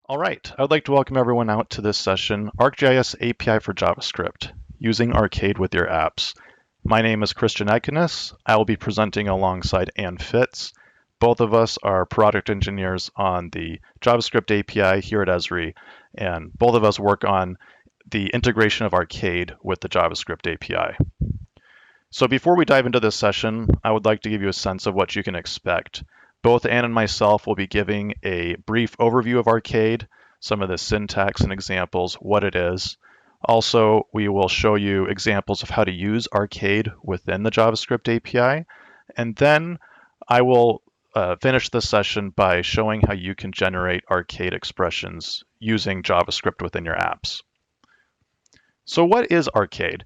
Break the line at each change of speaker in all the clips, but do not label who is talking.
All right, I would like to welcome everyone out to this session, ArcGIS API for JavaScript, using Arcade with your apps. My name is Christian Ekenis. I will be presenting alongside Ann Fitz. Both of us are product engineers on the JavaScript API here at Esri, and both of us work on the integration of Arcade with the JavaScript API. So before we dive into this session, I would like to give you a sense of what you can expect. Both Ann and myself will be giving a brief overview of Arcade, some of the syntax and examples, what it is. Also, we will show you examples of how to use Arcade within the JavaScript API. And then I will finish this session by showing how you can generate Arcade expressions using JavaScript within your apps. So what is Arcade?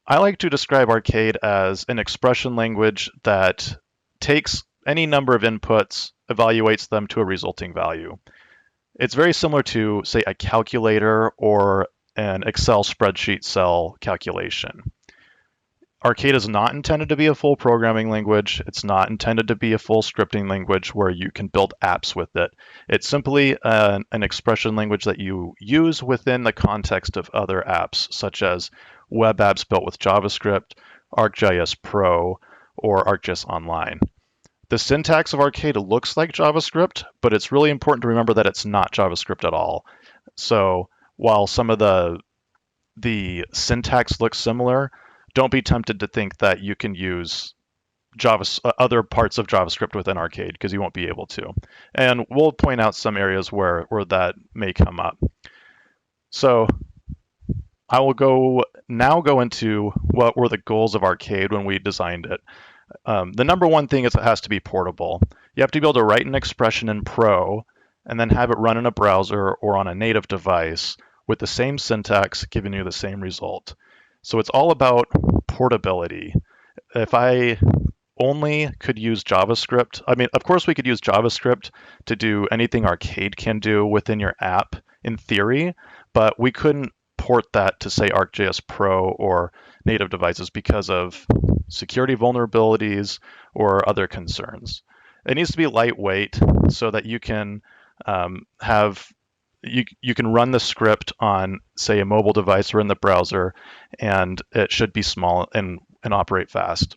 I like to describe Arcade as an expression language that takes any number of inputs, evaluates them to a resulting value. It's very similar to, say, a calculator or an Excel spreadsheet cell calculation. Arcade is not intended to be a full programming language. It's not intended to be a full scripting language where you can build apps with it. It's simply an expression language that you use within the context of other apps, such as web apps built with JavaScript, ArcGIS Pro, or ArcGIS Online. The syntax of Arcade looks like JavaScript, but it's really important to remember that it's not JavaScript at all. So while some of the syntax looks similar, don't be tempted to think that you can use other parts of JavaScript within Arcade because you won't be able to. And we'll point out some areas where that may come up. So I will now go into what were the goals of Arcade when we designed it. The number one thing is it has to be portable. You have to be able to write an expression in Pro and then have it run in a browser or on a native device with the same syntax giving you the same result. So it's all about portability. If I only could use JavaScript, I mean, of course we could use JavaScript to do anything Arcade can do within your app in theory, but we couldn't port that to, say, ArcGIS Pro or native devices because of security vulnerabilities or other concerns. It needs to be lightweight so that you can you can run the script on, say, a mobile device or in the browser, and it should be small and operate fast.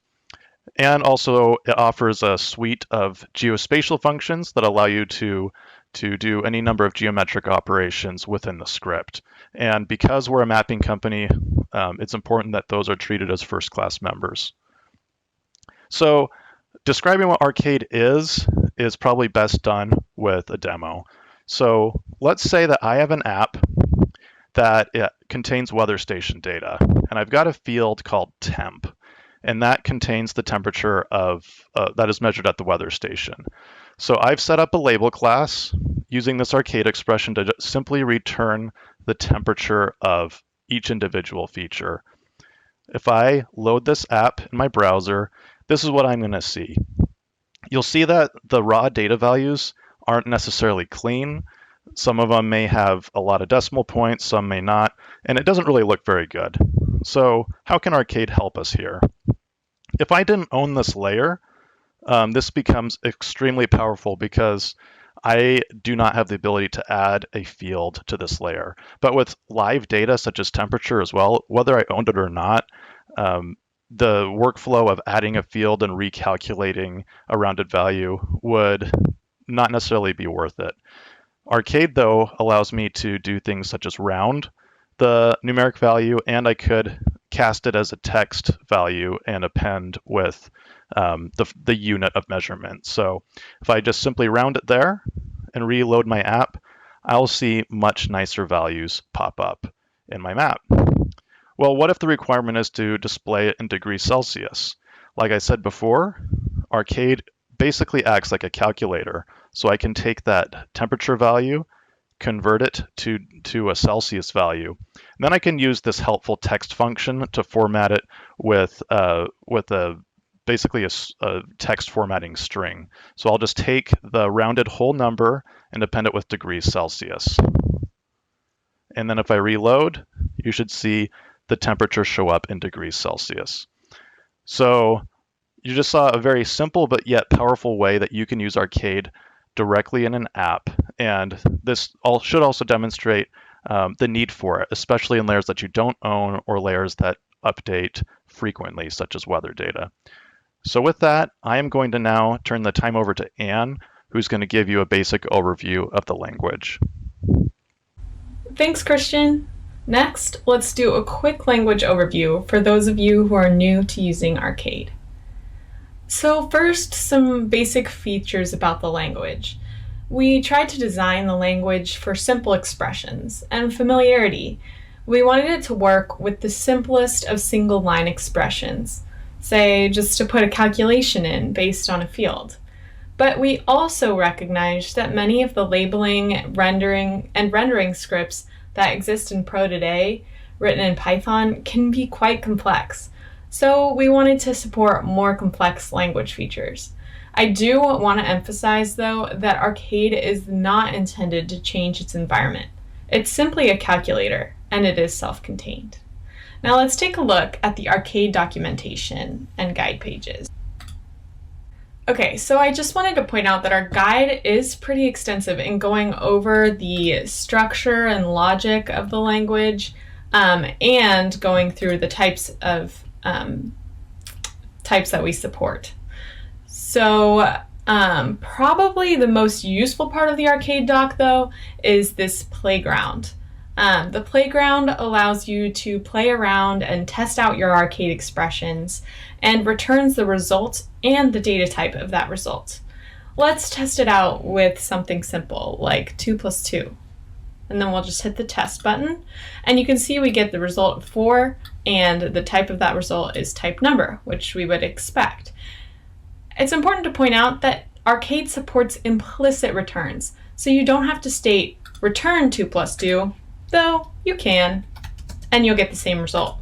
And also, it offers a suite of geospatial functions that allow you to do any number of geometric operations within the script. And because we're a mapping company, it's important that those are treated as first-class members. So describing what Arcade is probably best done with a demo. So let's say that I have an app that contains weather station data, and I've got a field called temp, and that contains the temperature of that is measured at the weather station. So I've set up a label class using this Arcade expression to just simply return the temperature of each individual feature. If I load this app in my browser, this is what I'm going to see. You'll see that the raw data values aren't necessarily clean. Some of them may have a lot of decimal points, some may not, and it doesn't really look very good. So how can Arcade help us here? If I didn't own this layer, this becomes extremely powerful because I do not have the ability to add a field to this layer. But with live data such as temperature as well, whether I owned it or not, the workflow of adding a field and recalculating a rounded value would not necessarily be worth it. Arcade, though, allows me to do things such as round the numeric value, and I could cast it as a text value and append with the unit of measurement. So if I just simply round it there and reload my app, I'll see much nicer values pop up in my map. Well, what if the requirement is to display it in degrees Celsius? Like I said before, Arcade basically acts like a calculator. So I can take that temperature value, convert it to a Celsius value. And then I can use this helpful text function to format it with basically a text formatting string. So I'll just take the rounded whole number and append it with degrees Celsius. And then if I reload, you should see the temperature show up in degrees Celsius. So you just saw a very simple but yet powerful way that you can use Arcade directly in an app And this should also demonstrate the need for it, especially in layers that you don't own or layers that update frequently, such as weather data. So with that, I am going to now turn the time over to Anne, who's going to give you a basic overview of the language.
Thanks, Christian. Next, let's do a quick language overview for those of you who are new to using Arcade. So first, some basic features about the language. We tried to design the language for simple expressions and familiarity. We wanted it to work with the simplest of single-line expressions, say just to put a calculation in based on a field. But we also recognized that many of the labeling, rendering scripts that exist in Pro today, written in Python, can be quite complex. So we wanted to support more complex language features. I do want to emphasize, though, that Arcade is not intended to change its environment. It's simply a calculator, and it is self-contained. Now let's take a look at the Arcade documentation and guide pages. Okay, so I just wanted to point out that our guide is pretty extensive in going over the structure and logic of the language and going through the types that we support. So probably the most useful part of the Arcade doc, though, is this playground. The playground allows you to play around and test out your Arcade expressions and returns the result and the data type of that result. Let's test it out with something simple like 2 plus 2. And then we'll just hit the test button. And you can see we get the result 4, and the type of that result is type number, which we would expect. It's important to point out that Arcade supports implicit returns, so you don't have to state return 2 plus 2, though you can, and you'll get the same result.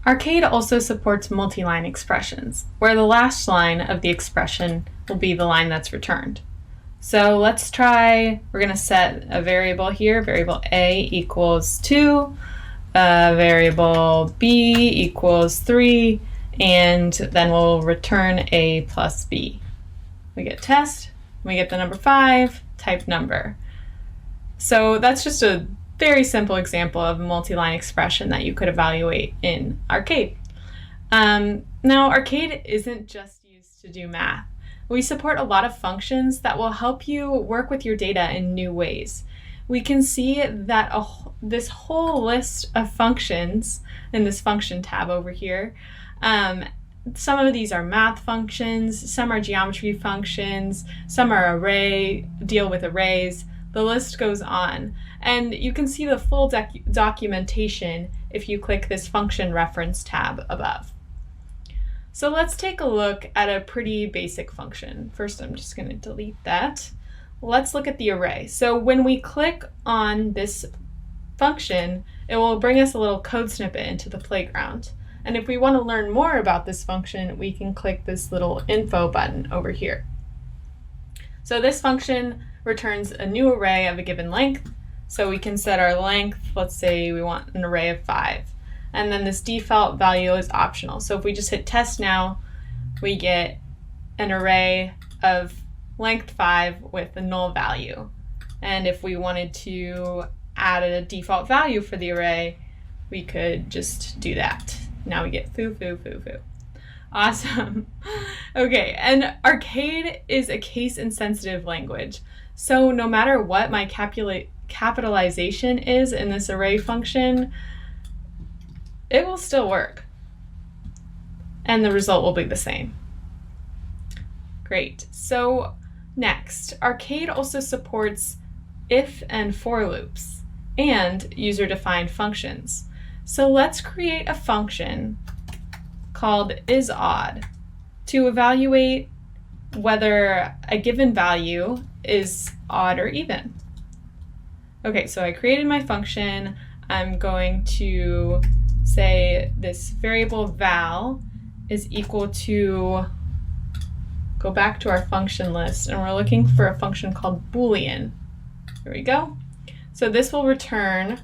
Arcade also supports multi-line expressions, where the last line of the expression will be the line that's returned. So let's try, we're going to set a variable here, variable A equals 2, variable B equals 3, and then we'll return A plus B. We get test, we get the number 5, type number. So that's just a very simple example of a multi-line expression that you could evaluate in Arcade. Now, Arcade isn't just used to do math. We support a lot of functions that will help you work with your data in new ways. We can see that this whole list of functions in this function tab over here, some of these are math functions, some are geometry functions, some are deal with arrays. The list goes on. And you can see the full documentation if you click this function reference tab above. So let's take a look at a pretty basic function. First, I'm just going to delete that. Let's look at the array. So when we click on this function, it will bring us a little code snippet into the playground. And if we want to learn more about this function, we can click this little info button over here. So this function returns a new array of a given length. So we can set our length, let's say we want an array of 5. And then this default value is optional. So if we just hit test now, we get an array of length 5 with a null value. And if we wanted to add a default value for the array, we could just do that. Now we get foo, foo, foo, foo. Awesome. Okay, and Arcade is a case-insensitive language. So no matter what my capitalization is in this array function, it will still work. And the result will be the same. Great. So next, Arcade also supports if and for loops and user-defined functions. So let's create a function called isOdd to evaluate whether a given value is odd or even. Okay, so I created my function. I'm going to say this variable val is equal to, go back to our function list, and we're looking for a function called Boolean. Here we go. So this will return,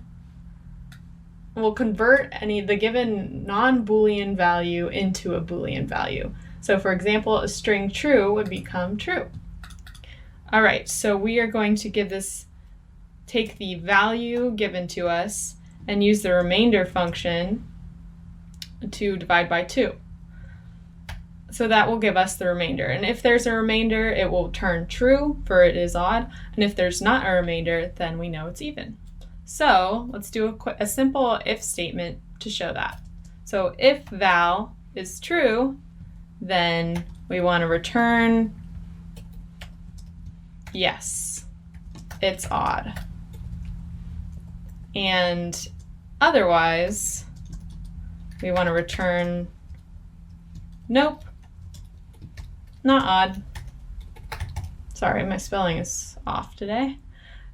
will convert the given non-Boolean value into a Boolean value. So for example, a string true would become true. All right, so we are going to take the value given to us and use the remainder function to divide by 2. So that will give us the remainder. And if there's a remainder, it will turn true, for it is odd. And if there's not a remainder, then we know it's even. So let's do a simple if statement to show that. So if val is true, then we want to return yes, it's odd. And otherwise, we want to return nope, not odd. Sorry, my spelling is off today.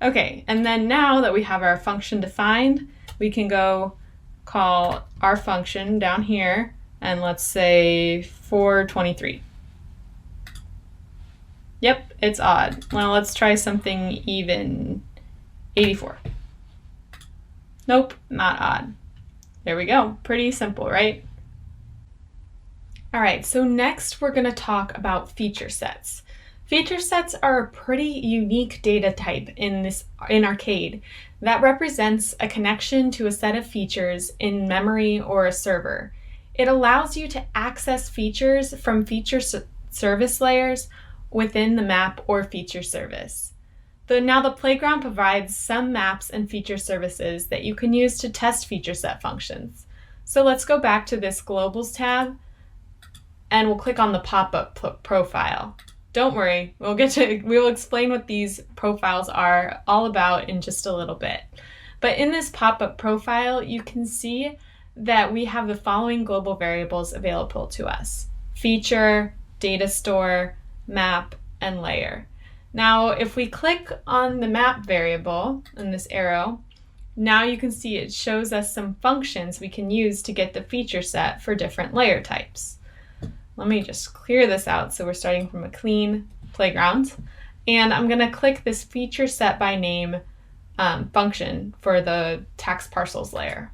Okay, and then now that we have our function defined, we can go call our function down here, and let's say 423. Yep, it's odd. Well, let's try something even. 84. Nope, not odd. There we go. Pretty simple, right? All right, so next we're going to talk about feature sets. Feature sets are a pretty unique data type in Arcade that represents a connection to a set of features in memory or a server. It allows you to access features from feature service layers within the map or feature service. Now the playground provides some maps and feature services that you can use to test feature set functions. So let's go back to this Globals tab and we'll click on the Popup profile. Don't worry, we'll explain what these profiles are all about in just a little bit. But in this Popup profile, you can see that we have the following global variables available to us: feature, data store, map, and layer. Now, if we click on the map variable in this arrow, now you can see it shows us some functions we can use to get the feature set for different layer types. Let me just clear this out so we're starting from a clean playground. And I'm going to click this feature set by name function for the tax parcels layer.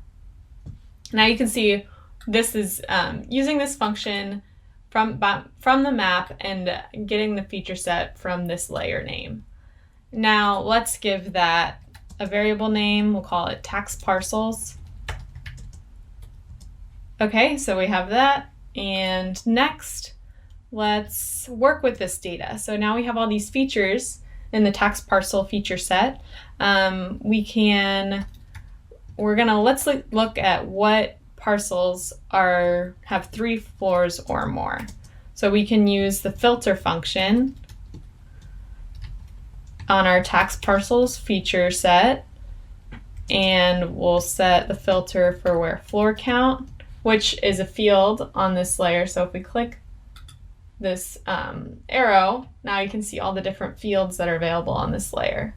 Now you can see this is using this function from the map and getting the feature set from this layer name. Now let's give that a variable name. We'll call it tax parcels. Okay, so we have that. And next, let's work with this data. So now we have all these features in the tax parcel feature set. Let's look at what parcels have 3 floors or more. So we can use the filter function on our tax parcels feature set, and we'll set the filter for where floor count, which is a field on this layer. So if we click this arrow, now you can see all the different fields that are available on this layer.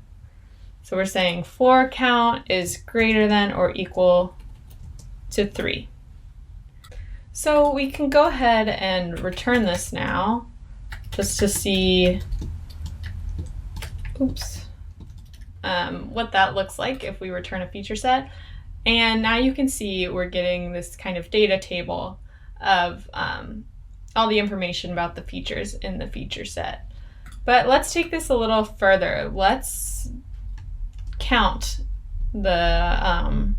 So we're saying floor count is greater than or equal to 3. So we can go ahead and return this now just to see what that looks like if we return a feature set. And now you can see we're getting this kind of data table of all the information about the features in the feature set. But let's take this a little further. Let's count the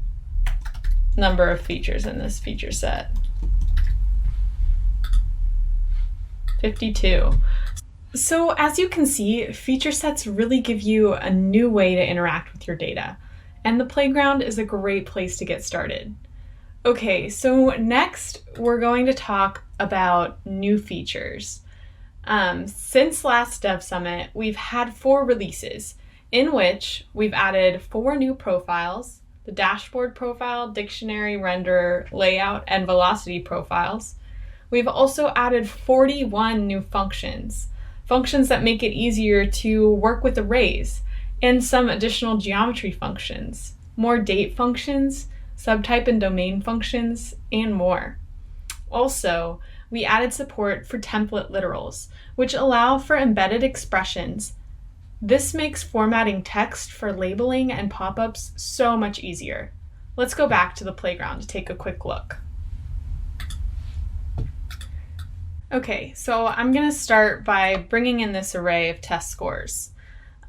number of features in this feature set. 52. So as you can see, feature sets really give you a new way to interact with your data, and the playground is a great place to get started. Okay, so next we're going to talk about new features. Since last Dev Summit, we've had 4 releases in which we've added 4 new profiles: the dashboard profile, dictionary, renderer, layout, and velocity profiles. We've also added 41 new functions that make it easier to work with arrays, and some additional geometry functions, more date functions, subtype and domain functions, and more. Also, we added support for template literals, which allow for embedded expressions. This makes formatting text for labeling and pop-ups so much easier. Let's go back to the playground to take a quick look. Okay, so I'm going to start by bringing in this array of test scores.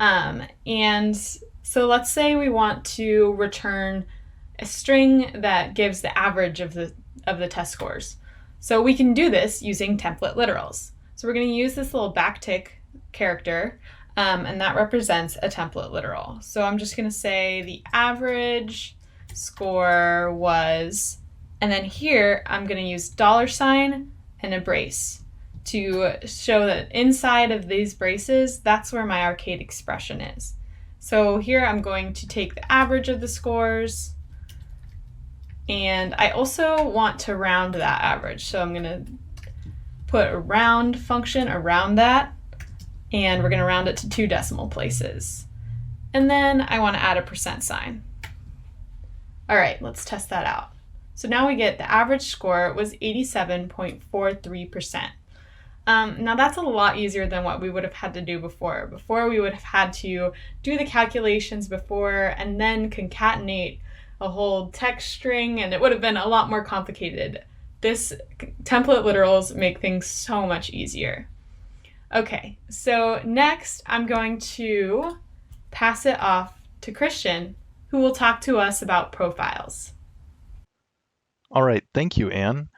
And so let's say we want to return a string that gives the average of the test scores. So we can do this using template literals. So we're going to use this little backtick character, and that represents a template literal. So I'm just going to say the average score was, and then here I'm going to use $sign and a brace to show that inside of these braces, that's where my arcade expression is. So here I'm going to take the average of the scores, and I also want to round that average. So I'm going to put a round function around that, and we're going to round it to 2 decimal places. And then I want to add a %sign. All right, let's test that out. So now we get the average score was 87.43%. Now that's a lot easier than what we would have had to do before. Before we would have had to do the calculations before and then concatenate a whole text string, and it would have been a lot more complicated. This template literals make things so much easier. Okay, so next I'm going to pass it off to Christian, who will talk to us about profiles.
All right, thank you, Anne.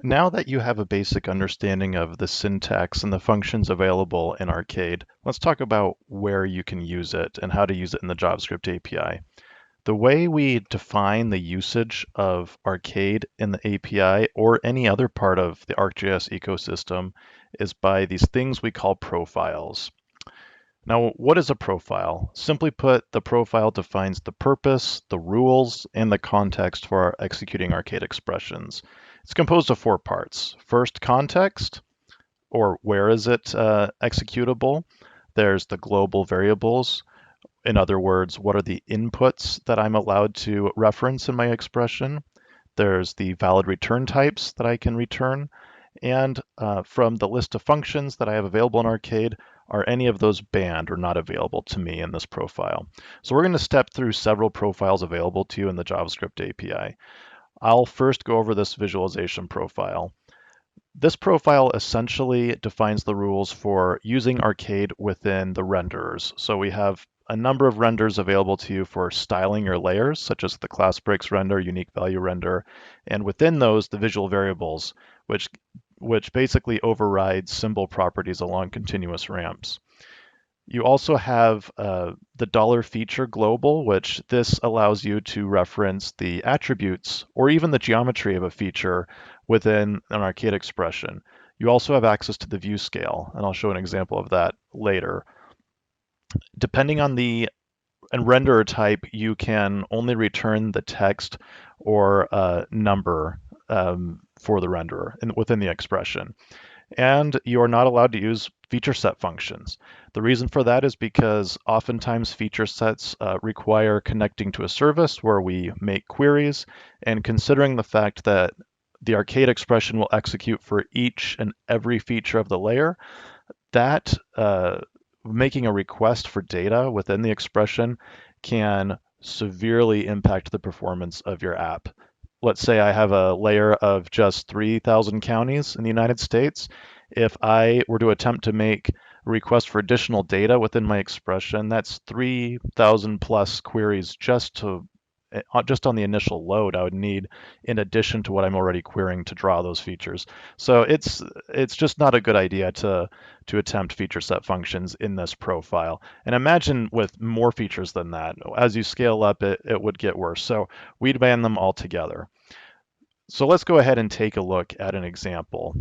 Now that you have a basic understanding of the syntax and the functions available in Arcade, let's talk about where you can use it and how to use it in the JavaScript API. The way we define the usage of Arcade in the API or any other part of the ArcGIS ecosystem is by these things we call profiles. Now, what is a profile? Simply put, the profile defines the purpose, the rules, and the context for executing Arcade expressions. It's composed of 4 parts. First, context, or where is it executable? There's the global variables. In other words, what are the inputs that I'm allowed to reference in my expression? There's the valid return types that I can return. And from the list of functions that I have available in Arcade, are any of those banned or not available to me in this profile? So we're going to step through several profiles available to you in the JavaScript API. I'll first go over this visualization profile. This profile essentially defines the rules for using Arcade within the renderers. So we have a number of renders available to you for styling your layers, such as the class breaks render, unique value render, and within those, the visual variables, which basically overrides symbol properties along continuous ramps. You also have the $feature global, which this allows you to reference the attributes or even the geometry of a feature within an Arcade expression. You also have access to the view scale, and I'll show an example of that later. Depending on the renderer type, you can only return the text or number for the renderer within the expression. And you are not allowed to use feature set functions. The reason for that is because oftentimes feature sets require connecting to a service where we make queries, and considering the fact that the Arcade expression will execute for each and every feature of the layer, that making a request for data within the expression can severely impact the performance of your app. Let's say I have a layer of just 3,000 counties in the United States. If I were to attempt to make a request for additional data within my expression, that's 3,000 plus queries just on the initial load I would need, in addition to what I'm already querying to draw those features. So it's just not a good idea to attempt feature set functions in this profile. And imagine with more features than that, as you scale up, it would get worse. So we'd ban them altogether. So let's go ahead and take a look at an example.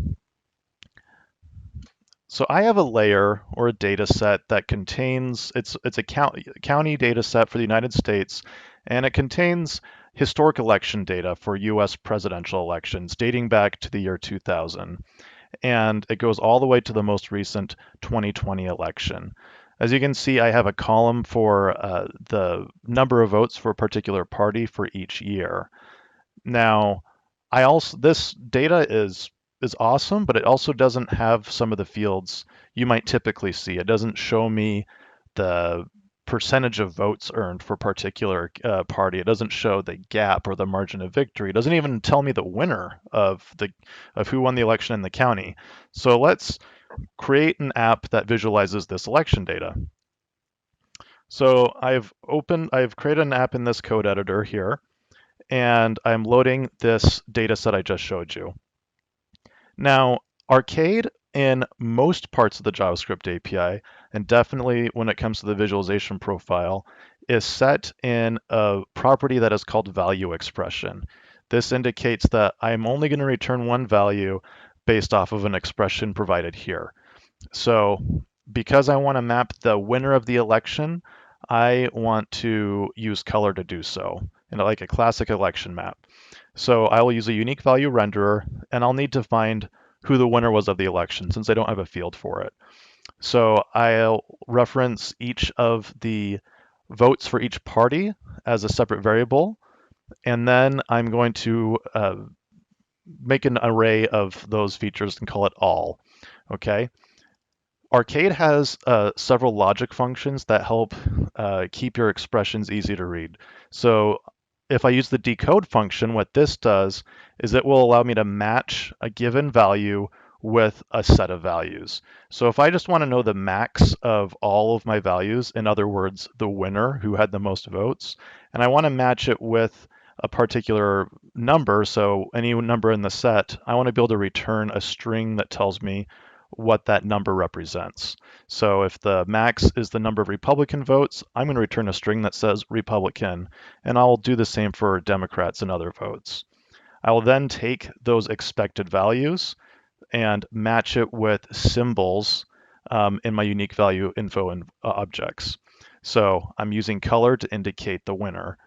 So I have a layer or a data set that contains, it's a county data set for the United States, and it contains historic election data for US presidential elections dating back to the year 2000. And it goes all the way to the most recent 2020 election. As you can see, I have a column for the number of votes for a particular party for each year. Now, this data is awesome, but it also doesn't have some of the fields you might typically see. It doesn't show me the percentage of votes earned for a particular party. It doesn't show the gap or the margin of victory. It doesn't even tell me the winner of who won the election in the county. So let's create an app that visualizes this election data. So I've created an app in this code editor here, and I'm loading this data set I just showed you. Now, Arcade in most parts of the JavaScript API, and definitely when it comes to the visualization profile, is set in a property that is called value expression. This indicates that I'm only going to return one value based off of an expression provided here. So because I want to map the winner of the election, I want to use color to do so, like a classic election map. So I will use a unique value renderer, and I'll need to find who the winner was of the election since I don't have a field for it. So I'll reference each of the votes for each party as a separate variable, and then I'm going to make an array of those features and call it all. Okay. Arcade has several logic functions that help keep your expressions easy to read. So if I use the decode function, what this does is it will allow me to match a given value with a set of values. So if I just want to know the max of all of my values, in other words, the winner who had the most votes, and I want to match it with a particular number, so any number in the set, I want to be able to return a string that tells me what that number represents. So if the max is the number of Republican votes, I'm going to return a string that says Republican, and I'll do the same for Democrats and other votes. I will then take those expected values and match it with symbols in my unique value info and objects. So I'm using color to indicate the winner.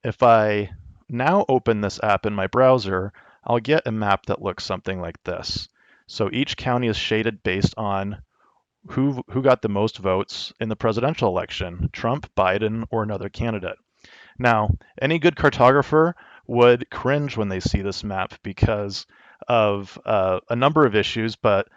If I now open this app in my browser, I'll get a map that looks something like this. So each county is shaded based on who got the most votes in the presidential election, Trump, Biden, or another candidate. Now, any good cartographer would cringe when they see this map because of a number of issues, but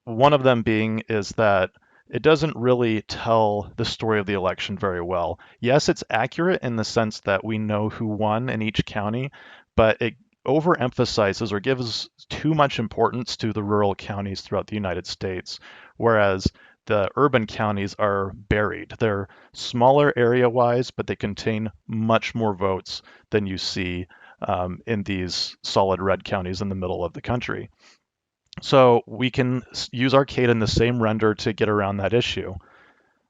one of them being is that it doesn't really tell the story of the election very well. Yes, it's accurate in the sense that we know who won in each county, but it overemphasizes or gives too much importance to the rural counties throughout the United States, whereas the urban counties are buried. They're smaller area-wise, but they contain much more votes than you see in these solid red counties in the middle of the country. So we can use Arcade in the same render to get around that issue.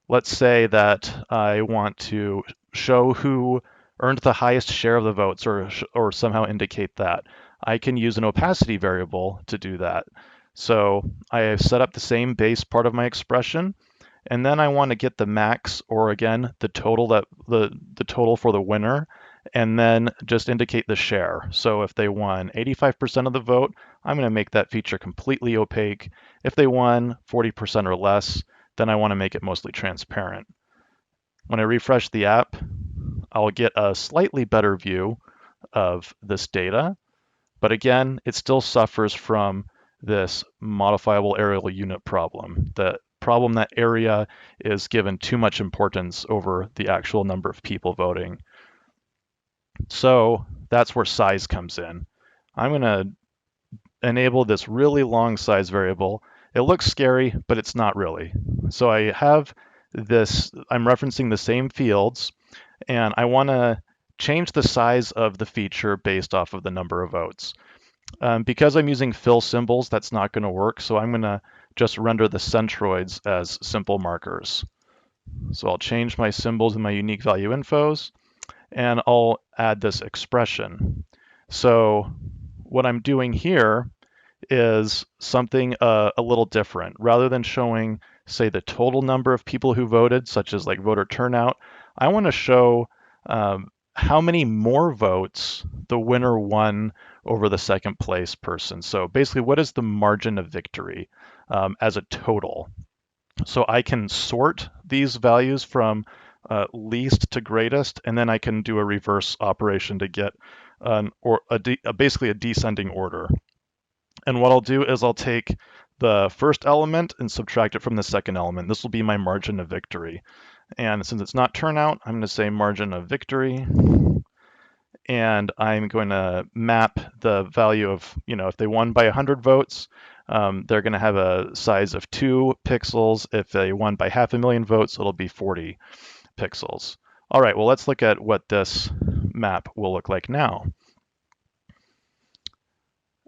Let's say that I want to show who earned the highest share of the votes or somehow indicate that. I can use an opacity variable to do that. So I have set up the same base part of my expression, and then I want to get the max, or again, the total the total for the winner, and then just indicate the share. So if they won 85% of the vote, I'm going to make that feature completely opaque. If they won 40% or less, then I want to make it mostly transparent. When I refresh the app, I'll get a slightly better view of this data, but again, it still suffers from this modifiable aerial unit problem. The problem that area is given too much importance over the actual number of people voting. So that's where size comes in. I'm going to enable this really long size variable. It looks scary, but it's not really. So I have this, I'm referencing the same fields, and I want to change the size of the feature based off of the number of votes. Because I'm using fill symbols, that's not going to work, so I'm going to just render the centroids as simple markers. So I'll change my symbols and my unique value infos, and I'll add this expression. So what I'm doing here is something a little different. Rather than showing, say, the total number of people who voted, such as like voter turnout, I want to show how many more votes the winner won over the second place person. So basically, what is the margin of victory as a total? So I can sort these values from least to greatest, and then I can do a reverse operation to get basically a descending order. And what I'll do is I'll take the first element and subtract it from the second element. This will be my margin of victory. And since it's not turnout, I'm going to say margin of victory. And I'm going to map the value of, if they won by 100 votes, they're going to have a size of 2 pixels. If they won by 500,000 votes, it'll be 40 pixels. All right, well, let's look at what this map will look like now.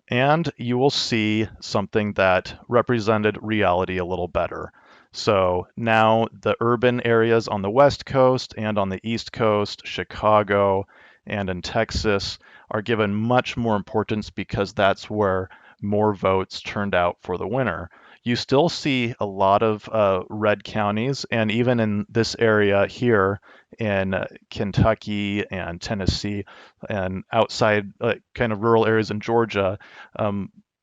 And you will see something that represented reality a little better. So now the urban areas on the West Coast and on the East Coast, Chicago, and in Texas are given much more importance because that's where more votes turned out for the winner. You still see a lot of red counties, and even in this area here in Kentucky and Tennessee and outside kind of rural areas in Georgia,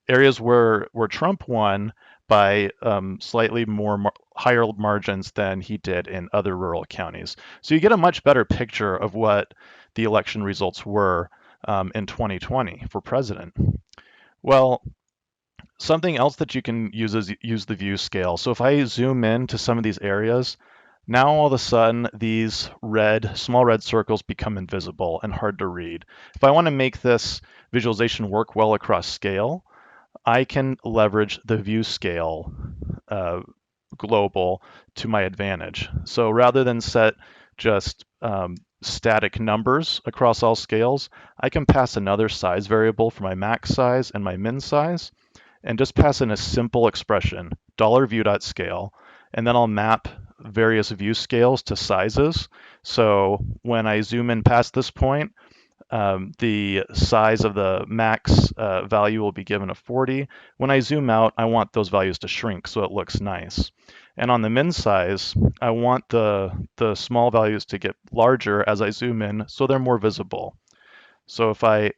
areas where Trump won by slightly more higher margins than he did in other rural counties. So you get a much better picture of what the election results were in 2020 for president. Well, something else that you can use is use the view scale. So if I zoom in to some of these areas, now all of a sudden these small red circles become invisible and hard to read. If I want to make this visualization work well across scale, I can leverage the view scale global to my advantage. So rather than set just static numbers across all scales, I can pass another size variable for my max size and my min size, and just pass in a simple expression, $view.scale, and then I'll map various view scales to sizes. So when I zoom in past this point, the size of the max value will be given a 40. When I zoom out, I want those values to shrink so it looks nice. And on the min size, I want the small values to get larger as I zoom in so they're more visible. So if I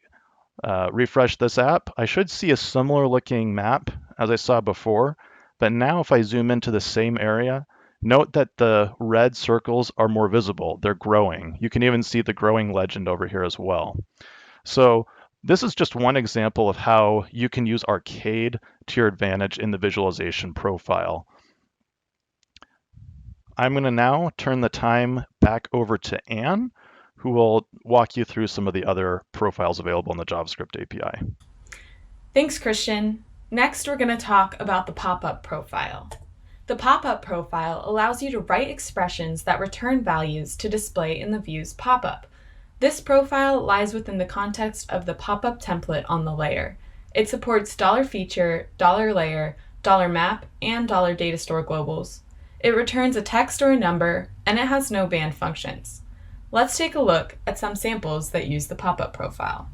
refresh this app, I should see a similar looking map as I saw before, but now if I zoom into the same area, note that the red circles are more visible. They're growing. You can even see the growing legend over here as well. So this is just one example of how you can use Arcade to your advantage in the visualization profile. I'm going to now turn the time back over to Anne, who will walk you through some of the other profiles available in the JavaScript API.
Thanks, Christian. Next, we're going to talk about the Popup profile. The Popup profile allows you to write expressions that return values to display in the view's popup. This profile lies within the context of the Popup template on the layer. It supports $feature, $layer, $map, and $datastore globals. It returns a text or a number, and it has no band functions. Let's take a look at some samples that use the Popup profile.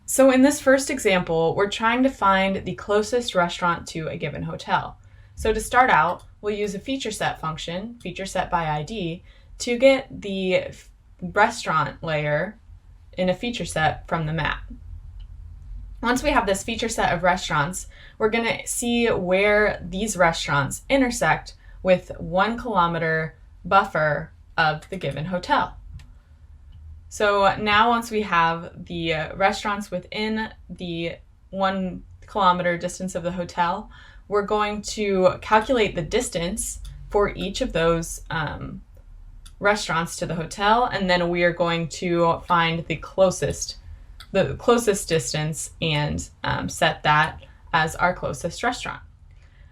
So in this first example, we're trying to find the closest restaurant to a given hotel. So to start out, we'll use a feature set function, feature set by ID, to get the restaurant layer in a feature set from the map. Once we have this feature set of restaurants, we're going to see where these restaurants intersect with 1 kilometer buffer of the given hotel. So now once we have the restaurants within the 1 kilometer distance of the hotel, we're going to calculate the distance for each of those restaurants to the hotel, and then we are going to find the closest distance and set that as our closest restaurant.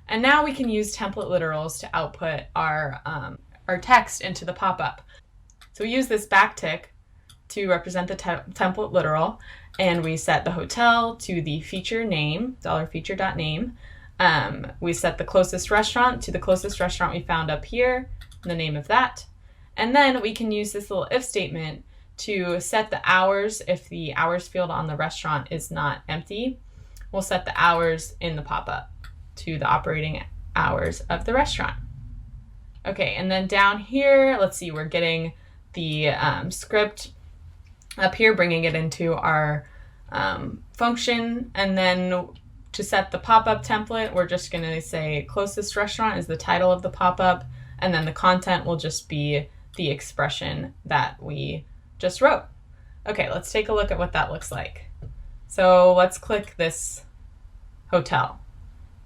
And now we can use template literals to output our text into the pop-up. So we use this backtick to represent the template literal, and we set the hotel to the feature name, $feature.name. We set the closest restaurant to the closest restaurant we found up here, and the name of that. And then we can use this little if statement to set the hours. If the hours field on the restaurant is not empty, we'll set the hours in the pop-up to the operating hours of the restaurant. Okay, and then down here, let's see, we're getting the script up here, bringing it into our function, and then to set the pop-up template, we're just going to say closest restaurant is the title of the pop-up, and then the content will just be the expression that we just wrote. Okay, let's take a look at what that looks like. So let's click this hotel.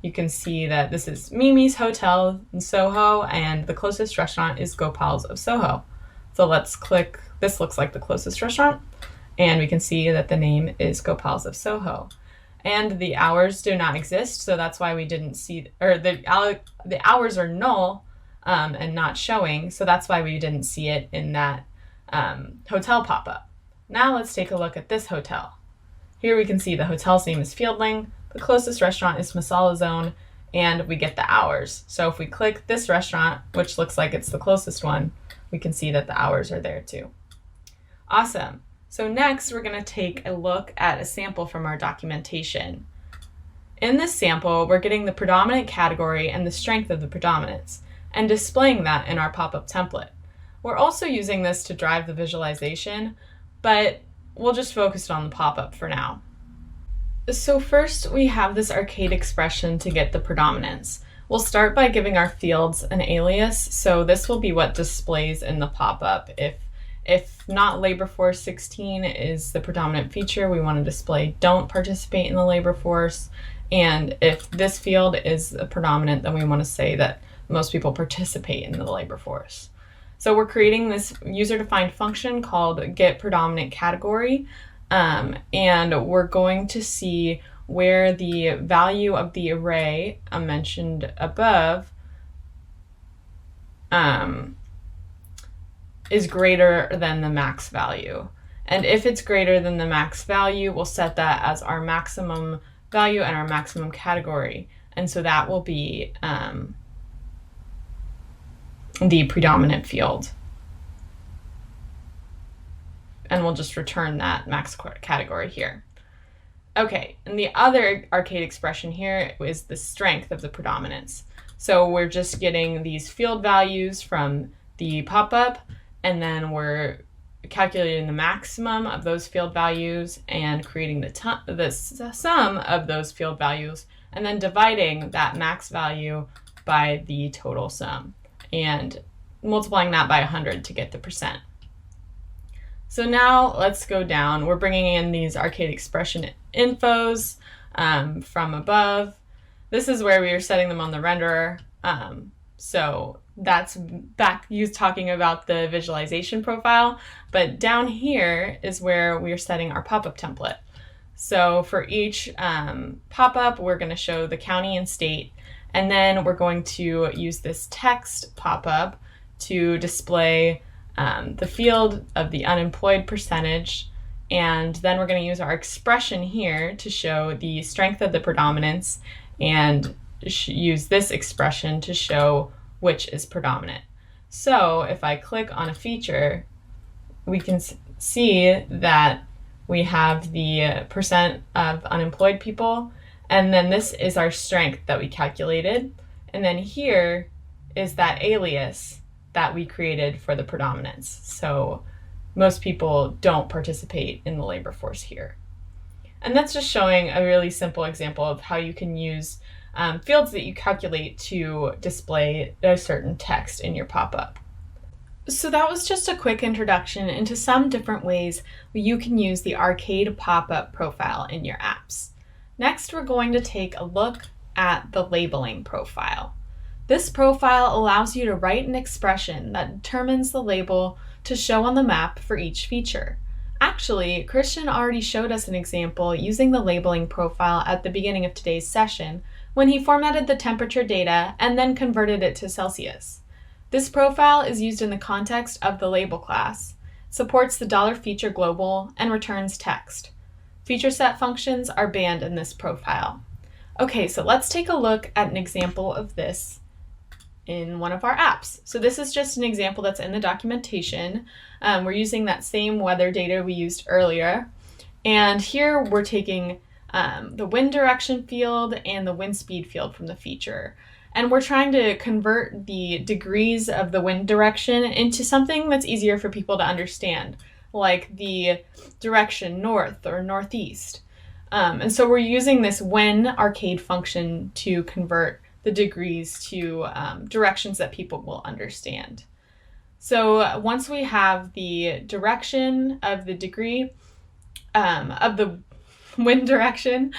You can see that this is Mimi's Hotel in Soho, and the closest restaurant is Gopal's of Soho. So let's click, this looks like the closest restaurant, and we can see that the name is Gopal's of Soho. and the hours do not exist, so that's why we didn't see, or the hours are null and not showing, so that's why we didn't see it in that hotel pop-up. Now let's take a look at this hotel. Here we can see the hotel's name is Fieldling, the closest restaurant is Masala Zone, and we get the hours. So if we click this restaurant, which looks like it's the closest one, we can see that the hours are there too. Awesome. So next we're going to take a look at a sample from our documentation. In this sample, we're getting the predominant category and the strength of the predominance, and displaying that in our pop-up template. We're also using this to drive the visualization, but we'll just focus on the pop-up for now. So first we have this arcade expression to get the predominance. We'll start by giving our fields an alias, so this will be what displays in the pop-up. If not labor force 16 is the predominant feature, we want to display don't participate in the labor force. And if this field is a predominant, then we want to say that most people participate in the labor force. So we're creating this user-defined function called getPredominantCategory, and we're going to see where the value of the array mentioned above is greater than the max value. And if it's greater than the max value, we'll set that as our maximum value and our maximum category. And so that will be the predominant field. And we'll just return that max category here. Okay, and the other arcade expression here is the strength of the predominance. So we're just getting these field values from the pop-up, and then we're calculating the maximum of those field values and creating the sum of those field values, and then dividing that max value by the total sum and multiplying that by 100 to get the percent. So now let's go down. We're bringing in these arcade expression infos from above. This is where we are setting them on the renderer. So that's back talking about the visualization profile, but down here is where we are setting our pop-up template. So for each pop-up, we're going to show the county and state, and then we're going to use this text pop-up to display the field of the unemployed percentage, and then we're going to use our expression here to show the strength of the predominance and use this expression to show which is predominant. So if I click on a feature, we can see that we have the percent of unemployed people, and then this is our strength that we calculated, and then here is that alias that we created for the predominance. So most people don't participate in the labor force here. And that's just showing a really simple example of how you can use fields that you calculate to display a certain text in your pop-up. So that was just a quick introduction into some different ways you can use the arcade pop-up profile in your apps. Next, we're going to take a look at the labeling profile. This profile allows you to write an expression that determines the label to show on the map for each feature. Actually, Christian already showed us an example using the labeling profile at the beginning of today's session when he formatted the temperature data and then converted it to Celsius. This profile is used in the context of the label class, supports the $feature global, and returns text. Feature set functions are banned in this profile. Okay, so let's take a look at an example of this in one of our apps. So this is just an example that's in the documentation. We're using that same weather data we used earlier. And here we're taking the wind direction field and the wind speed field from the feature. And we're trying to convert the degrees of the wind direction into something that's easier for people to understand, like the direction north or northeast. And so we're using this when arcade function to convert the degrees to directions that people will understand. So once we have the direction of the degree of the wind direction,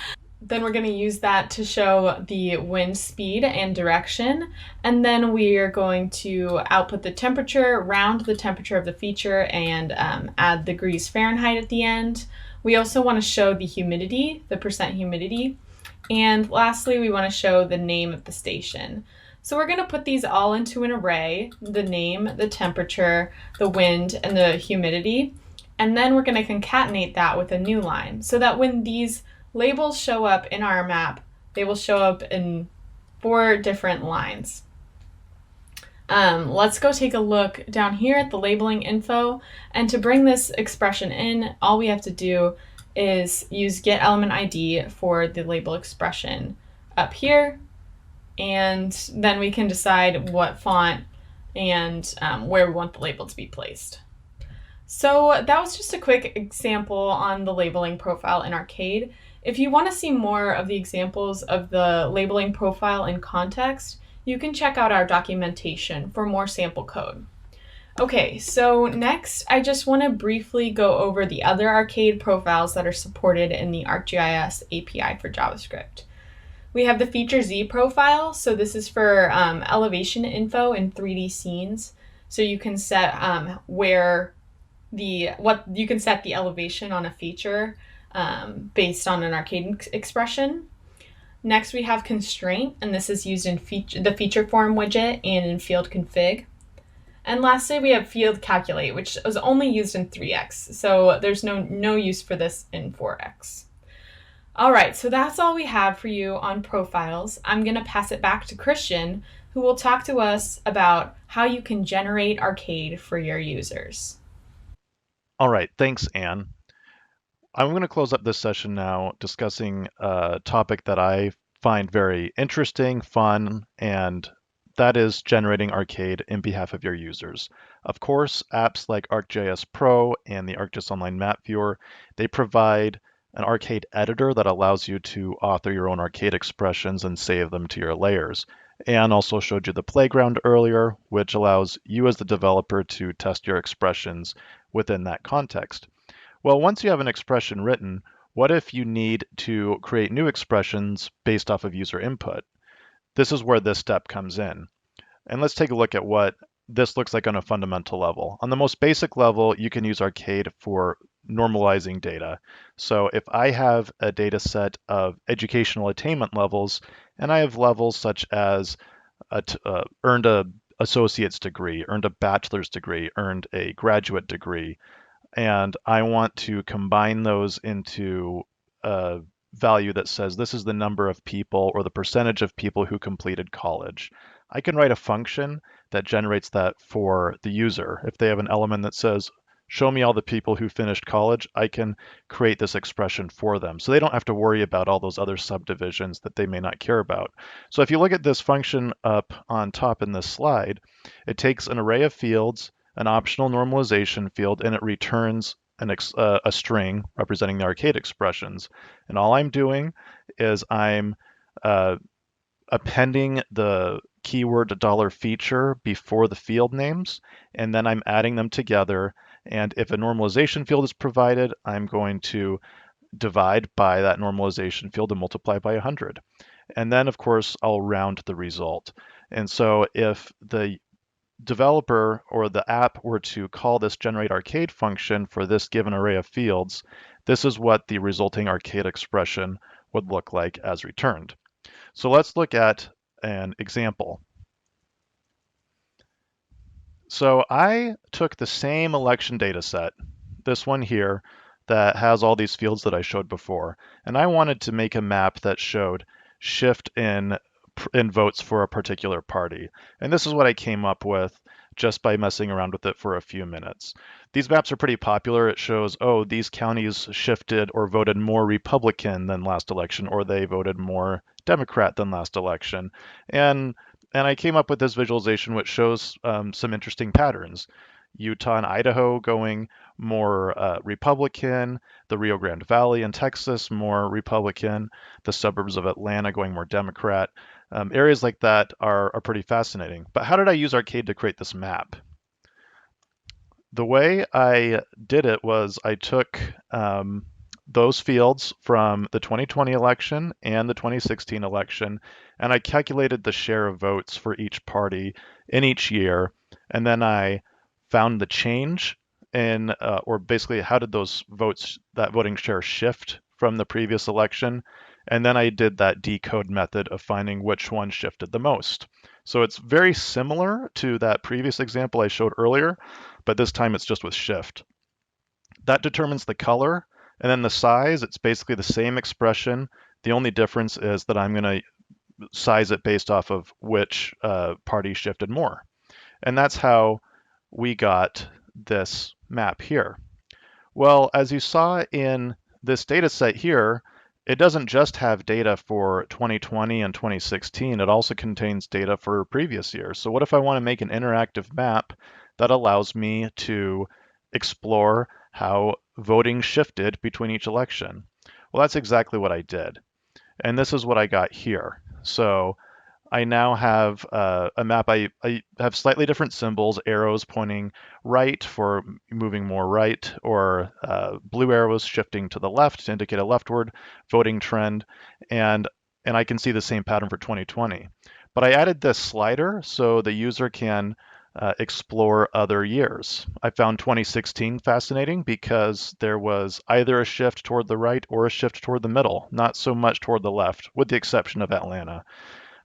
then we're going to use that to show the wind speed and direction. And then we are going to output the temperature, round the temperature of the feature, and add degrees Fahrenheit at the end. We also want to show the humidity, the percent humidity. And lastly, we want to show the name of the station. So we're going to put these all into an array, the name, the temperature, the wind, and the humidity. And then we're going to concatenate that with a new line so that when these labels show up in our map, they will show up in 4 different lines. Let's go take a look down here at the labeling info. And to bring this expression in, all we have to do is use getElementID for the label expression up here. And then we can decide what font and where we want the label to be placed. So that was just a quick example on the labeling profile in Arcade. If you want to see more of the examples of the labeling profile in context, you can check out our documentation for more sample code. Okay, so next I just want to briefly go over the other Arcade profiles that are supported in the ArcGIS API for JavaScript. We have the Feature Z profile, so this is for elevation info in 3D scenes. So you can set you can set the elevation on a feature based on an Arcade expression. Next, we have constraint, and this is used in the feature form widget and in field config. And lastly, we have field calculate, which is only used in 3x, so there's no use for this in 4x. All right, so that's all we have for you on profiles. I'm going to pass it back to Christian, who will talk to us about how you can generate Arcade for your users.
All right, thanks, Anne. I'm going to close up this session now discussing a topic that I find very interesting, fun, and that is generating Arcade in behalf of your users. Of course, apps like ArcGIS Pro and the ArcGIS Online Map Viewer, they provide an Arcade editor that allows you to author your own Arcade expressions and save them to your layers. Anne also showed you the playground earlier, which allows you as the developer to test your expressions within that context. Well, once you have an expression written, what if you need to create new expressions based off of user input? This is where this step comes in. And let's take a look at what this looks like on a fundamental level. On the most basic level, you can use Arcade for normalizing data. So if I have a data set of educational attainment levels, and I have levels such as earned a associate's degree, earned a bachelor's degree, earned a graduate degree, and I want to combine those into a value that says this is the number of people or the percentage of people who completed college. I can write a function that generates that for the user. If they have an element that says, show me all the people who finished college, I can create this expression for them. So they don't have to worry about all those other subdivisions that they may not care about. So if you look at this function up on top in this slide, it takes an array of fields, an optional normalization field, and it returns a string representing the Arcade expressions. And all I'm doing is I'm appending the keyword $feature before the field names, and then I'm adding them together. And if a normalization field is provided, I'm going to divide by that normalization field and multiply by 100. And then, of course, I'll round the result. And so if the developer or the app were to call this generate arcade function for this given array of fields, this is what the resulting arcade expression would look like as returned. So let's look at an example. So I took the same election data set, this one here, that has all these fields that I showed before, and I wanted to make a map that showed shift in votes for a particular party. And this is what I came up with just by messing around with it for a few minutes. These maps are pretty popular. It shows, oh, these counties shifted or voted more Republican than last election, or they voted more Democrat than last election. And I came up with this visualization which shows some interesting patterns. Utah and Idaho going more Republican, the Rio Grande Valley in Texas more Republican, the suburbs of Atlanta going more Democrat. Areas like that are pretty fascinating. But how did I use Arcade to create this map? The way I did it was I took those fields from the 2020 election and the 2016 election, and I calculated the share of votes for each party in each year, and then I found the change or basically how did those votes, that voting share shift from the previous election? And then I did that decode method of finding which one shifted the most. So it's very similar to that previous example I showed earlier, but this time it's just with shift. That determines the color, and then the size, it's basically the same expression. The only difference is that I'm going to size it based off of which party shifted more. And that's how we got this map here. Well, as you saw in this data set here, it doesn't just have data for 2020 and 2016, it also contains data for previous years. So what if I want to make an interactive map that allows me to explore how voting shifted between each election? Well, that's exactly what I did. And this is what I got here. So I now have a map. I have slightly different symbols, arrows pointing right for moving more right, or blue arrows shifting to the left to indicate a leftward voting trend. And I can see the same pattern for 2020. But I added this slider so the user can explore other years. I found 2016 fascinating because there was either a shift toward the right or a shift toward the middle, not so much toward the left, with the exception of Atlanta.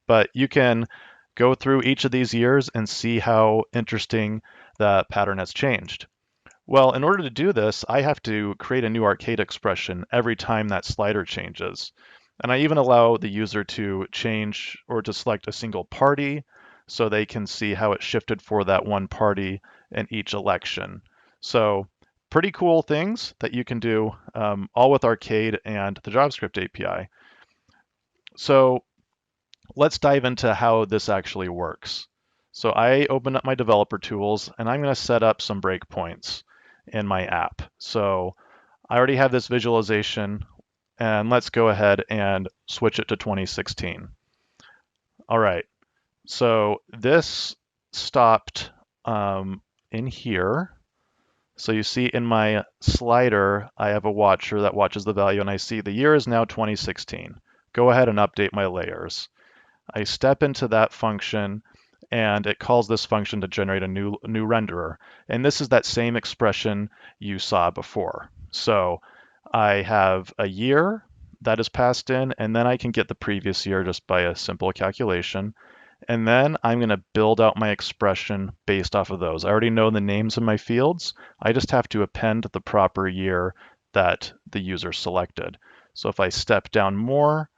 But you can go through each of these years and see how interesting the pattern has changed. Well, in order to do this, I have to create a new arcade expression every time that slider changes. And I even allow the user to change or to select a single party so they can see how it shifted for that one party in each election. So pretty cool things that you can do all with Arcade and the JavaScript API. So let's dive into how this actually works. So I open up my developer tools and I'm going to set up some breakpoints in my app. So I already have this visualization, and let's go ahead and switch it to 2016. All right, so this stopped in here. So you see in my slider, I have a watcher that watches the value, and I see the year is now 2016. Go ahead and update my layers. I step into that function and it calls this function to generate a new renderer. And this is that same expression you saw before. So I have a year that is passed in, and then I can get the previous year just by a simple calculation. And then I'm going to build out my expression based off of those. I already know the names of my fields. I just have to append the proper year that the user selected. So if I step down more,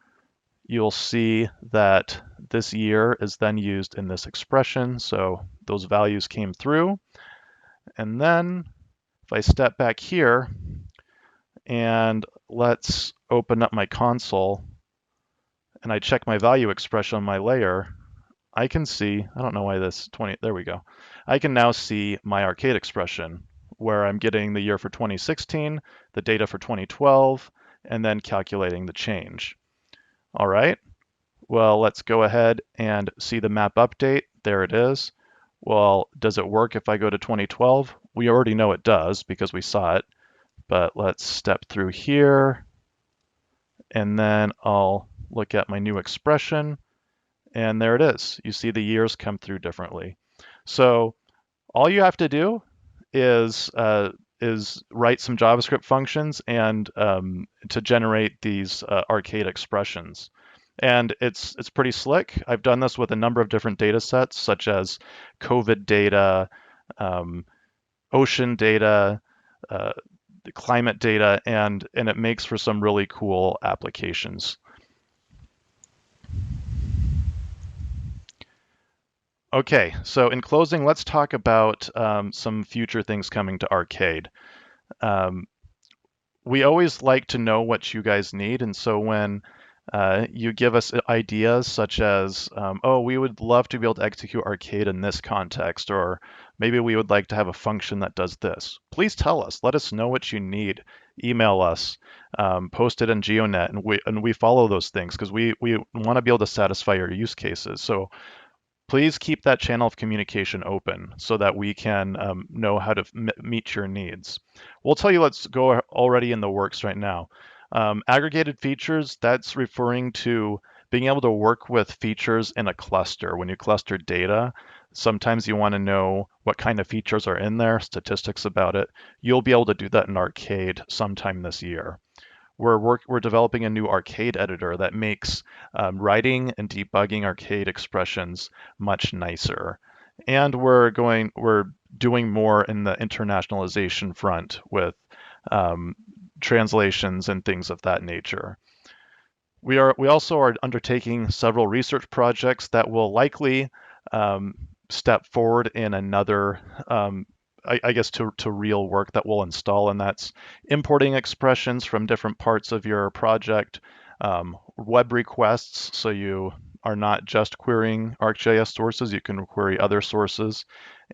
you'll see that this year is then used in this expression. So those values came through. And then if I step back here and let's open up my console and I check my value expression on my layer, I can see, I don't know why this 20, there we go. I can now see my arcade expression where I'm getting the year for 2016, the data for 2012, and then calculating the change. All right, well, let's go ahead and see the map update. There it is. Well, does it work if I go to 2012? We already know it does because we saw it, but let's step through here and then I'll look at my new expression and there it is. You see the years come through differently. So all you have to do is write some JavaScript functions and to generate these arcade expressions. And it's pretty slick. I've done this with a number of different data sets, such as COVID data, ocean data, climate data, and it makes for some really cool applications. Okay, so in closing, let's talk about some future things coming to Arcade. We always like to know what you guys need, and so when you give us ideas such as, oh, we would love to be able to execute Arcade in this context, or maybe we would like to have a function that does this. Please tell us. Let us know what you need. Email us, post it in GeoNet, and we follow those things because we want to be able to satisfy your use cases. So please keep that channel of communication open so that we can know how to meet your needs. We'll tell you let's go already in the works right now. Aggregated features, that's referring to being able to work with features in a cluster when you cluster data. Sometimes you want to know what kind of features are in there, statistics about it. You'll be able to do that in Arcade sometime this year. We're developing a new Arcade editor that makes writing and debugging Arcade expressions much nicer. And we're doing more in the internationalization front with um, translations and things of that nature. We also are undertaking several research projects that will likely um, step forward in another, I guess, to real work that we'll install, and that's importing expressions from different parts of your project, web requests, so you are not just querying ArcGIS sources, you can query other sources,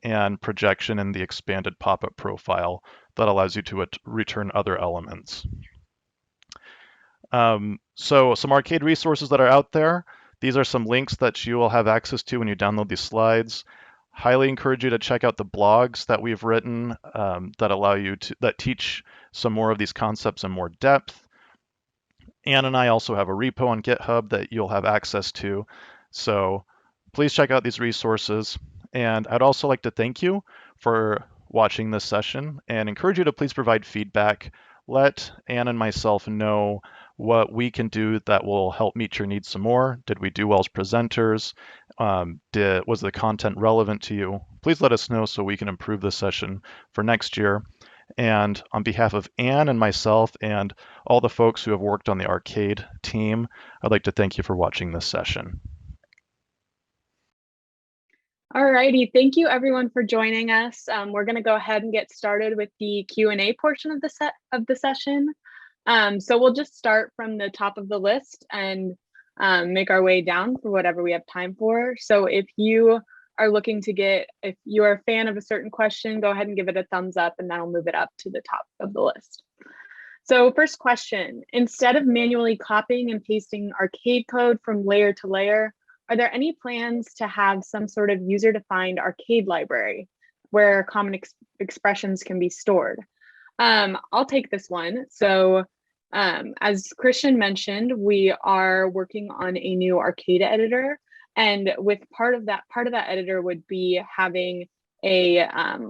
and projection in the expanded Popup profile that allows you to return other elements. So some Arcade resources that are out there. These are some links that you will have access to when you download these slides. Highly encourage you to check out the blogs that we've written that teach some more of these concepts in more depth. Anne and I also have a repo on GitHub that you'll have access to. So please check out these resources. And I'd also like to thank you for watching this session and encourage you to please provide feedback. Let Anne and myself know what we can do that will help meet your needs some more. Did we do well as presenters? Was the content relevant to you? Please let us know so we can improve this session for next year. And on behalf of Anne and myself and all the folks who have worked on the Arcade team, I'd like to thank you for watching this session.
All righty, thank you everyone for joining us. We're going to go ahead and get started with the Q&A portion of the session. So we'll just start from the top of the list and make our way down for whatever we have time for. So if you are if you are a fan of a certain question, go ahead and give it a thumbs up and that'll move it up to the top of the list. So first question, instead of manually copying and pasting Arcade code from layer to layer, are there any plans to have some sort of user-defined Arcade library where common expressions can be stored? I'll take this one. So as Christian mentioned, we are working on a new Arcade editor. And with part of that editor would be having a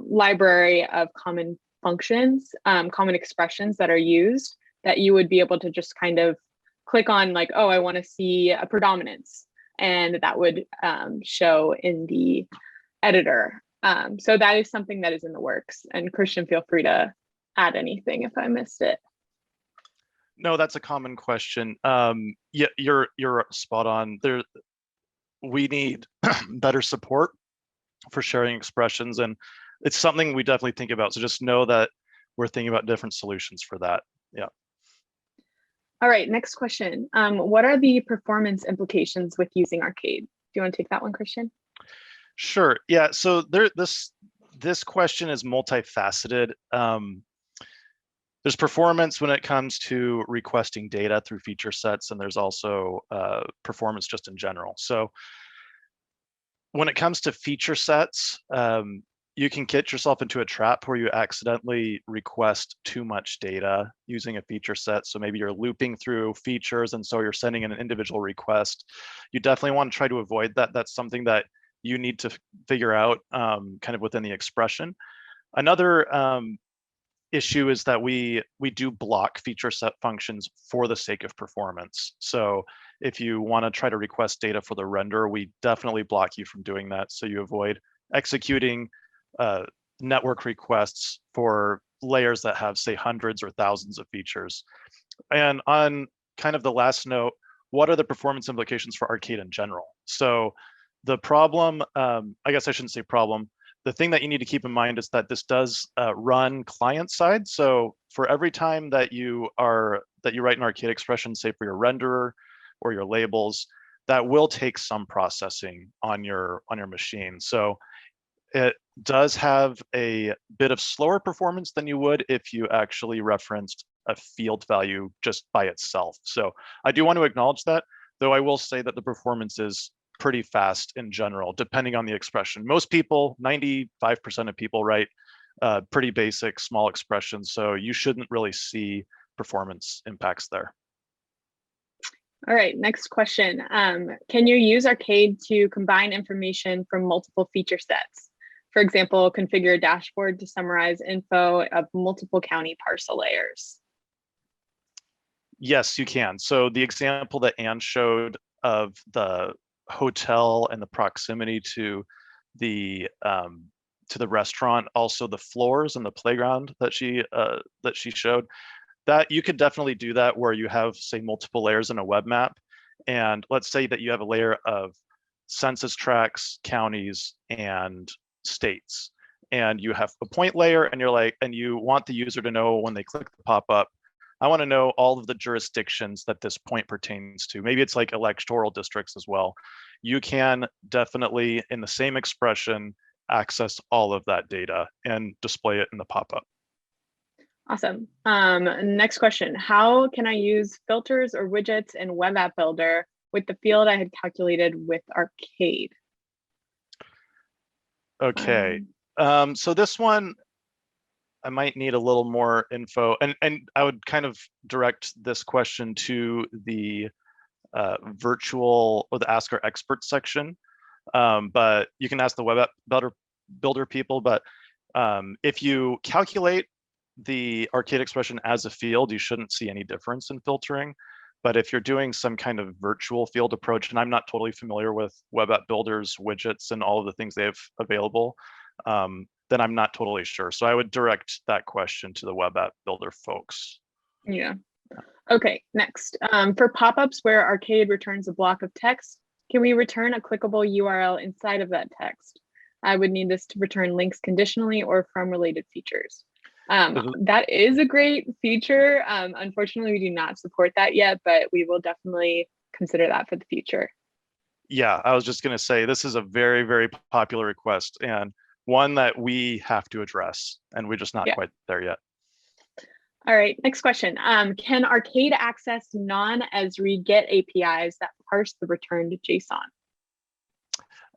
library of common functions, common expressions that are used that you would be able to just kind of click on like, oh, I want to see a predominance. And that would show in the editor. So that is something that is in the works. And Christian, feel free to add anything if I missed it.
No, that's a common question. Yeah, you're spot on. We need better support for sharing expressions, and it's something we definitely think about. So just know that we're thinking about different solutions for that. Yeah.
All right, next question. What are the performance implications with using Arcade? Do you want to take that one, Christian?
Sure. Yeah. So this question is multifaceted. There's performance when it comes to requesting data through feature sets, and there's also performance just in general. So when it comes to feature sets, you can get yourself into a trap where you accidentally request too much data using a feature set. So maybe you're looping through features, and so you're sending in an individual request. You definitely want to try to avoid that. That's something that you need to figure out kind of within the expression. Another issue is that we do block feature set functions for the sake of performance. So if you want to try to request data for the render, we definitely block you from doing that, so you avoid executing network requests for layers that have, say, hundreds or thousands of features. And on kind of the last note, what are the performance implications for Arcade in general? So the problem, I guess I shouldn't say problem, the thing that you need to keep in mind is that this does run client side. So for every time that you write an Arcade expression, say for your renderer or your labels, that will take some processing on your machine. So it does have a bit of slower performance than you would if you actually referenced a field value just by itself. So I do want to acknowledge that, though I will say that the performance is pretty fast in general, depending on the expression. Most people, 95% of people write pretty basic small expressions, so you shouldn't really see performance impacts there.
All right, next question. Can you use Arcade to combine information from multiple feature sets? For example, configure a dashboard to summarize info of multiple county parcel layers.
Yes, you can. So the example that Anne showed of the hotel and the proximity to the restaurant, also the floors and the playground that she showed, that you could definitely do that where you have, say, multiple layers in a web map. And let's say that you have a layer of census tracts, counties, and states. And you have a point layer, and you want the user to know when they click the pop-up, I want to know all of the jurisdictions that this point pertains to. Maybe it's like electoral districts as well. You can definitely, in the same expression, access all of that data and display it in the pop-up.
Awesome. Next question. How can I use filters or widgets in Web App Builder with the field I had calculated with Arcade?
Okay. So this one, I might need a little more info, and I would kind of direct this question to the virtual or the Ask Our Expert section. But you can ask the Web App Builder people. But if you calculate the Arcade expression as a field, you shouldn't see any difference in filtering. But if you're doing some kind of virtual field approach, and I'm not totally familiar with Web App Builder's widgets and all of the things they have available, then I'm not totally sure. So I would direct that question to the Web App Builder folks.
Yeah. Okay, next. For pop-ups where Arcade returns a block of text, can we return a clickable URL inside of that text? I would need this to return links conditionally or from related features. That is a great feature. Unfortunately, we do not support that yet, but we will definitely consider that for the future.
Yeah, I was just going to say, this is a very, very popular request and one that we have to address, and we're just not quite there yet.
All right, next question. Can Arcade access non-Esri GET APIs that parse the returned JSON?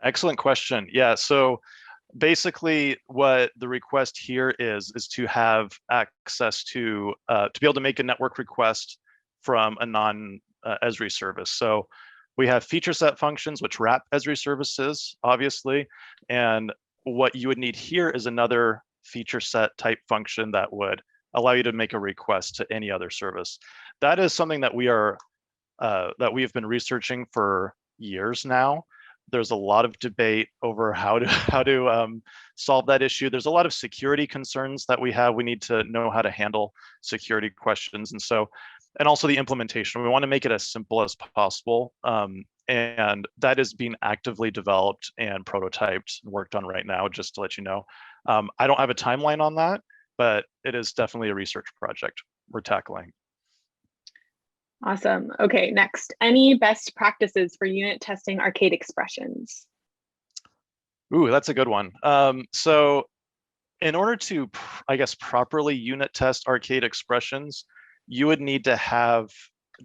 Excellent question. Yeah, so basically what the request here is to have access to be able to make a network request from a non-Esri service. So we have feature set functions which wrap Esri services, obviously, and what you would need here is another feature set type function that would allow you to make a request to any other service. That is something that we have been researching for years now. There's a lot of debate over how to solve that issue. There's a lot of security concerns that we have. We need to know how to handle security questions, and also the implementation. We want to make it as simple as possible, and that is being actively developed and prototyped and worked on right now. Just to let you know, I don't have a timeline on that, but it is definitely a research project we're tackling.
Awesome. Okay, next. Any best practices for unit testing Arcade expressions?
Ooh, that's a good one. So in order to, I guess, properly unit test Arcade expressions, you would need to have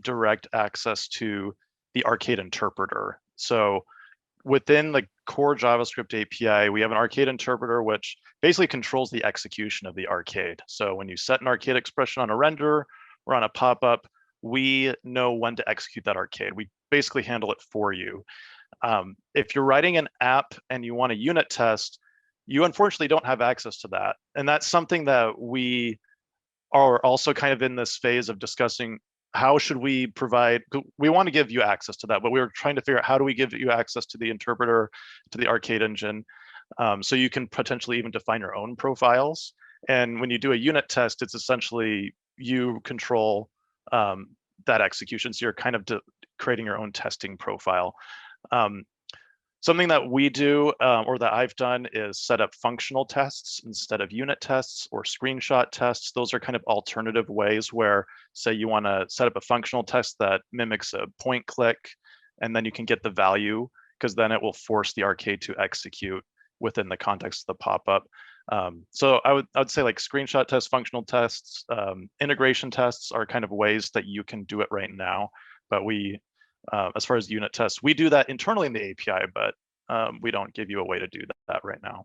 direct access to the Arcade interpreter. So within the core JavaScript API, we have an Arcade interpreter, which basically controls the execution of the Arcade. So when you set an Arcade expression on a render or on a pop-up, we know when to execute that Arcade. We basically handle it for you. If you're writing an app and you want a unit test, you unfortunately don't have access to that. And that's something that we are also kind of in this phase of discussing. How should we provide? We want to give you access to that, but we were trying to figure out how do we give you access to the interpreter, to the Arcade engine, so you can potentially even define your own profiles. And when you do a unit test, it's essentially you control that execution. So you're kind of creating your own testing profile. Something that we do, or that I've done, is set up functional tests instead of unit tests or screenshot tests. Those are kind of alternative ways where, say, you want to set up a functional test that mimics a point click, and then you can get the value, because then it will force the Arcade to execute within the context of the pop-up. So I would say like screenshot tests, functional tests, integration tests are kind of ways that you can do it right now. But we, as far as unit tests, we do that internally in the API, but we don't give you a way to do that right now.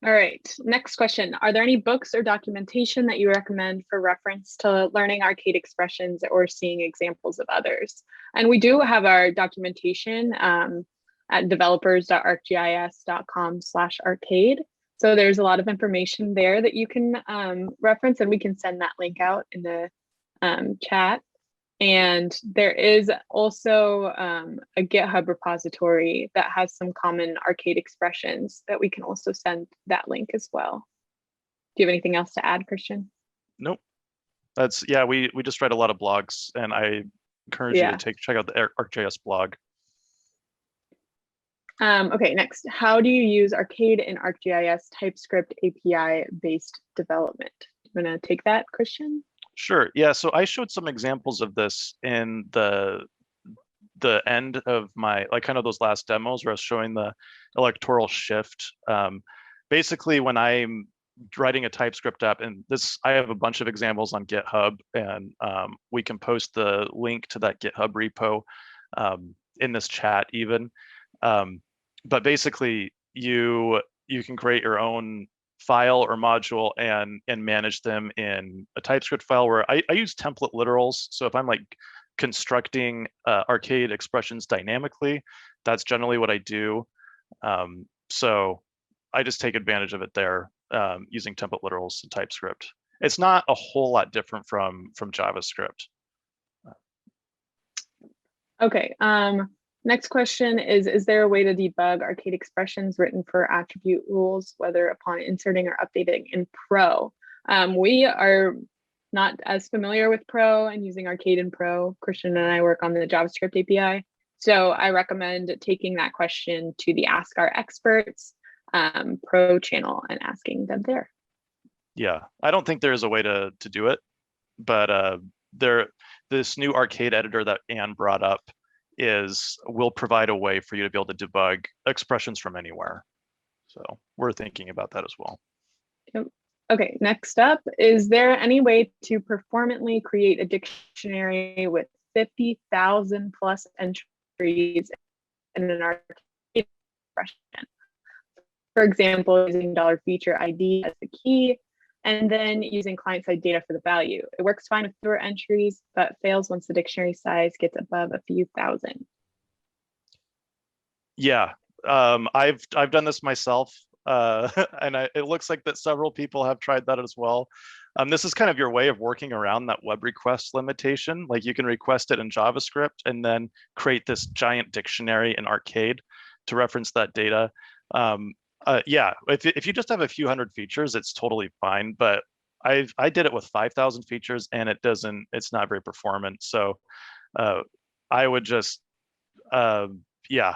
All right, next question. Are there any books or documentation that you recommend for reference to learning arcade expressions or seeing examples of others? And we do have our documentation at developers.arcgis.com/arcade. So there's a lot of information there that you can reference, and we can send that link out in the chat. And there is also a GitHub repository that has some common arcade expressions that we can also send that link as well. Do you have anything else to add, Christian?
Nope. That's, yeah, we just write a lot of blogs, and I encourage you to check out the ArcGIS blog.
Okay, next. How do you use Arcade in ArcGIS TypeScript API-based development? You want to take that, Christian?
Sure. Yeah. So I showed some examples of this in the end of my, like, kind of those last demos where I was showing the electoral shift. Basically, when I'm writing a TypeScript app, and this, I have a bunch of examples on GitHub, and we can post the link to that GitHub repo in this chat even. But basically, you can create your own file or module and manage them in a TypeScript file where I use template literals. So if I'm like constructing arcade expressions dynamically, that's generally what I do. So I just take advantage of it there using template literals in TypeScript. It's not a whole lot different from JavaScript.
Okay. Next question is there a way to debug arcade expressions written for attribute rules, whether upon inserting or updating in Pro? We are not as familiar with Pro and using Arcade in Pro. Christian and I work on the JavaScript API. So I recommend taking that question to the Ask Our Experts Pro channel and asking them there.
Yeah, I don't think there's a way to do it, but this new arcade editor that Anne brought up will provide a way for you to be able to debug expressions from anywhere. So we're thinking about that as well.
Yep. Okay, next up, is there any way to performantly create a dictionary with 50,000 plus entries in an arcade expression? For example, using $feature ID as the key, and then using client-side data for the value. It works fine with fewer entries, but fails once the dictionary size gets above a few thousand.
Yeah, I've done this myself, and it looks like that several people have tried that as well. This is kind of your way of working around that web request limitation. Like, you can request it in JavaScript and then create this giant dictionary in Arcade to reference that data. Yeah, if you just have a few hundred features, it's totally fine. But I did it with 5,000 features, and it's not very performant. So I would just, yeah,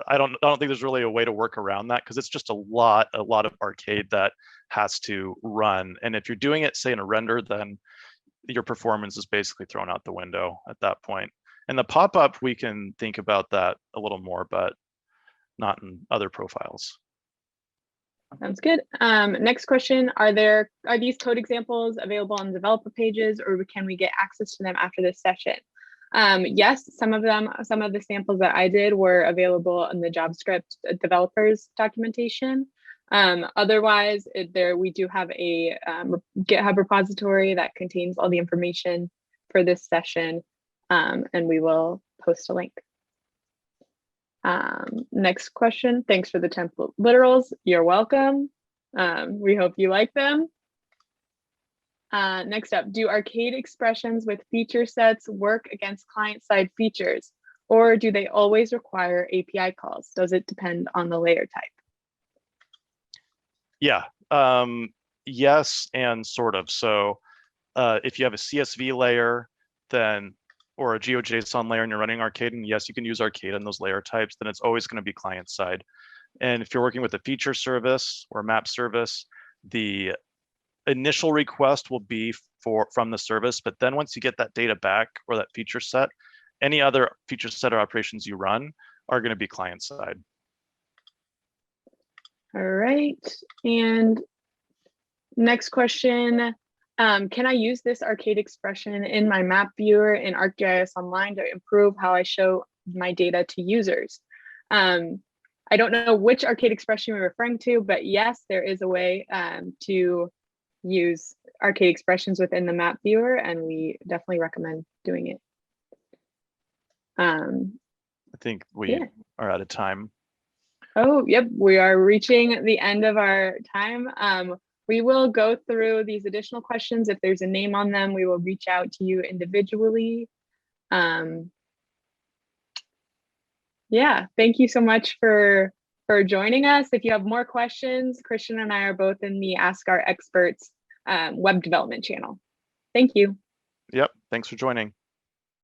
I don't think there's really a way to work around that, because it's just a lot of Arcade that has to run. And if you're doing it, say, in a render, then your performance is basically thrown out the window at that point. And the pop-up, we can think about that a little more, but not in other profiles.
Sounds good. Next question, are these code examples available on developer pages, or can we get access to them after this session? Yes, some of the samples that I did were available in the JavaScript developers documentation. Otherwise, we do have a GitHub repository that contains all the information for this session, and we will post a link. Next question. Thanks for the template literals. You're welcome. We hope you like them. Next up, do arcade expressions with feature sets work against client-side features, or do they always require API calls? Does it depend on the layer type?
Yeah, yes, and sort of. So if you have a CSV layer, then, or a GeoJSON layer, and you're running Arcade, and yes, you can use Arcade in those layer types, then it's always going to be client side. And if you're working with a feature service or map service, the initial request will be from the service, but then once you get that data back, or that feature set, any other feature set or operations you run are going to be client side.
All right, and next question. Can I use this arcade expression in my map viewer in ArcGIS Online to improve how I show my data to users? I don't know which arcade expression you're referring to, but yes, there is a way to use arcade expressions within the map viewer, and we definitely recommend doing it.
I think we are out of time.
Oh, yep, we are reaching the end of our time. We will go through these additional questions. If there's a name on them, we will reach out to you individually. Yeah, thank you so much for joining us. If you have more questions, Christian and I are both in the Ask Our Experts web development channel. Thank you.
Yep, thanks for joining.